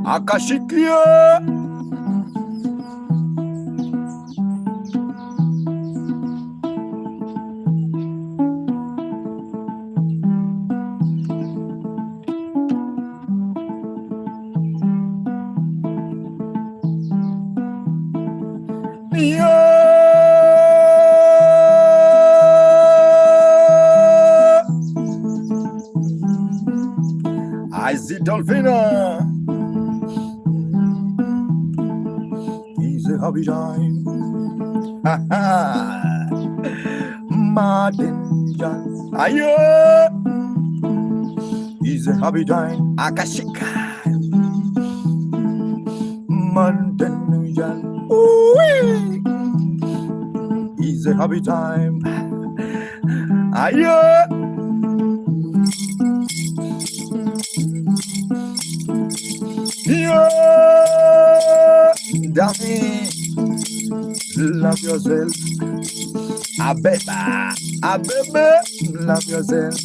S1: akashikia I see Dolphina happy time. Martin John. Ayo. It's a happy time. Akashika. Martin John. Ooh. It's a happy time. Ayo. Yeah. Daphne. Love yourself. Abeba, love yourself.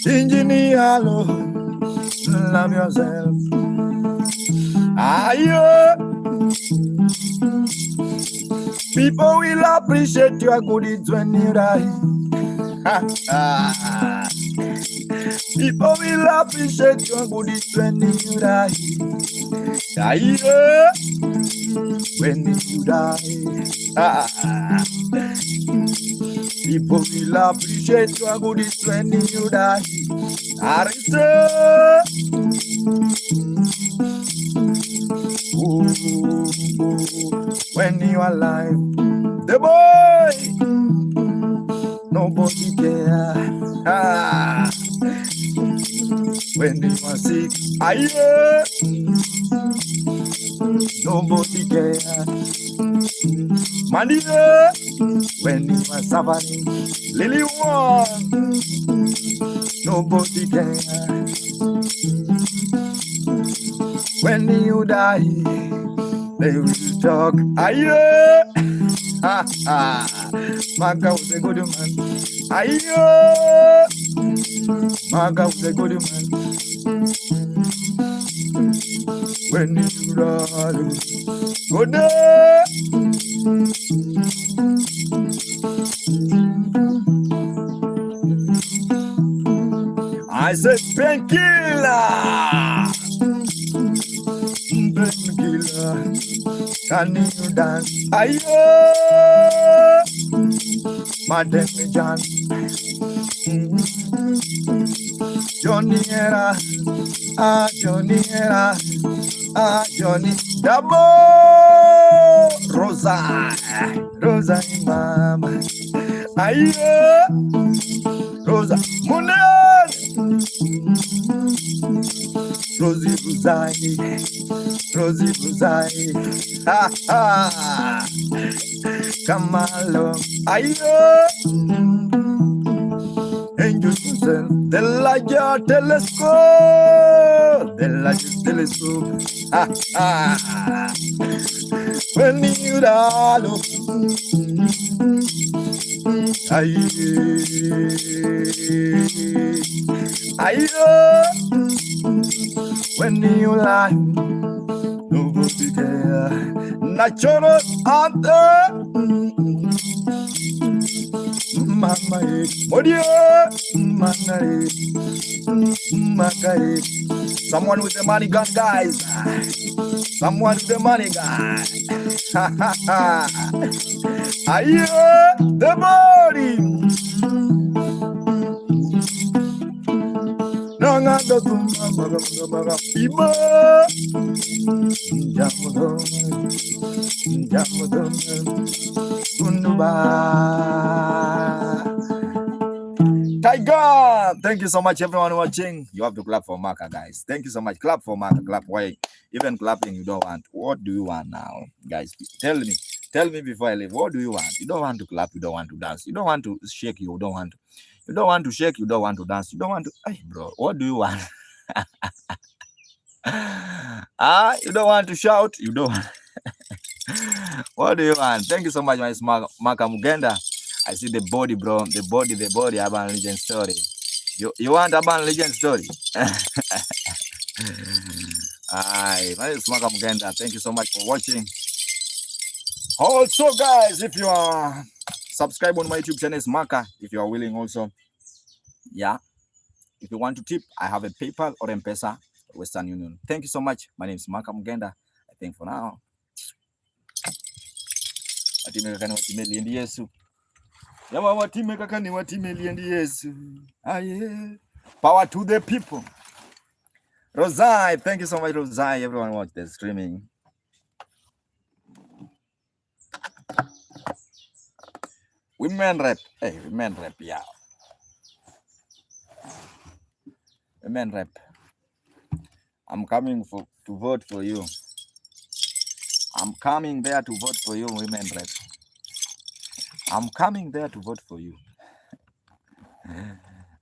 S1: Engineer, love yourself. Ayo. People will appreciate your good deeds when you die. People will appreciate your good deeds when you die. Ayo. When you die, people will appreciate your goodies when you die. When you are alive, the boy, nobody care. When you are sick, nobody care. Money, when you are suffering, Lily one, nobody care. When you die, they will talk. Aye, Maga was a good man. Aye, Maga was a good man. When you die, good day. I said painkiller, painkiller. Can you dance? Ayo, Madam John, Johnny era, Johnny era, Johnny double Rosa, Rosa mama. Ayo, Rosa Munan, Rosie Buzai, Rosie Buzai, ha ha, come along, ayo, angel yourself, the larger telescope, ha ha, when you die, ayo, when you lie, nobody care. Natural anthem, mama, modia, mana, maka. Someone with the money gun, guys. Someone with the money gun. Ha ha ha. Ayo, the body. Nanga do tumba iba. Jamu Kunduba. Tiger, thank you so much, everyone watching. You have to clap for Maka, guys. Thank you so much. Clap for Maka. Clap. Why? Even clapping you don't want. What do you want now, guys? Tell me before I leave. What do you want? You don't want to clap. You don't want to dance. You don't want to shake. You don't want to. You don't want to shake. You don't want to dance. You don't want to. Hey, bro, what do you want? You don't want to shout. You don't want. What do you want? Thank you so much, my Maka Mugenda. I see the body, bro. The body, Urban Legend story. You want Urban Legend story? My name is Maka Mugenda. Thank you so much for watching. Also, guys, if you are subscribe on my YouTube channel, is Maka. If you are willing, also, yeah. If you want to tip, I have a PayPal or M-Pesa, Western Union. Thank you so much. My name is Maka Mugenda. I think for now. Power to the people. Rosai, thank you so much, Rosai. Everyone watch the streaming. Women rep. Hey, women rep, yeah. Women rep. I'm coming to vote for you. I'm coming there to vote for you, women rep. I'm coming there to vote for you.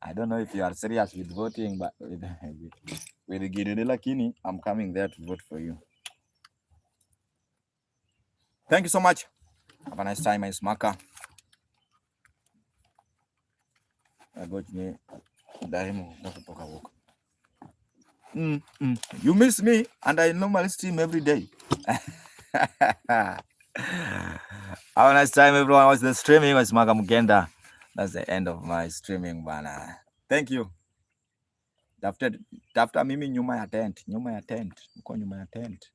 S1: I don't know if you are serious with voting, but with Lakini, I'm coming there to vote for you. Thank you so much. Have a nice time, my smaka. You miss me, and I normally stream every day. Have a nice time, everyone. Watch the streaming with Smaka Mugenda. That's the end of my streaming, bana. Thank you. After mimi nyuma ya tent. Mko nyuma ya tent.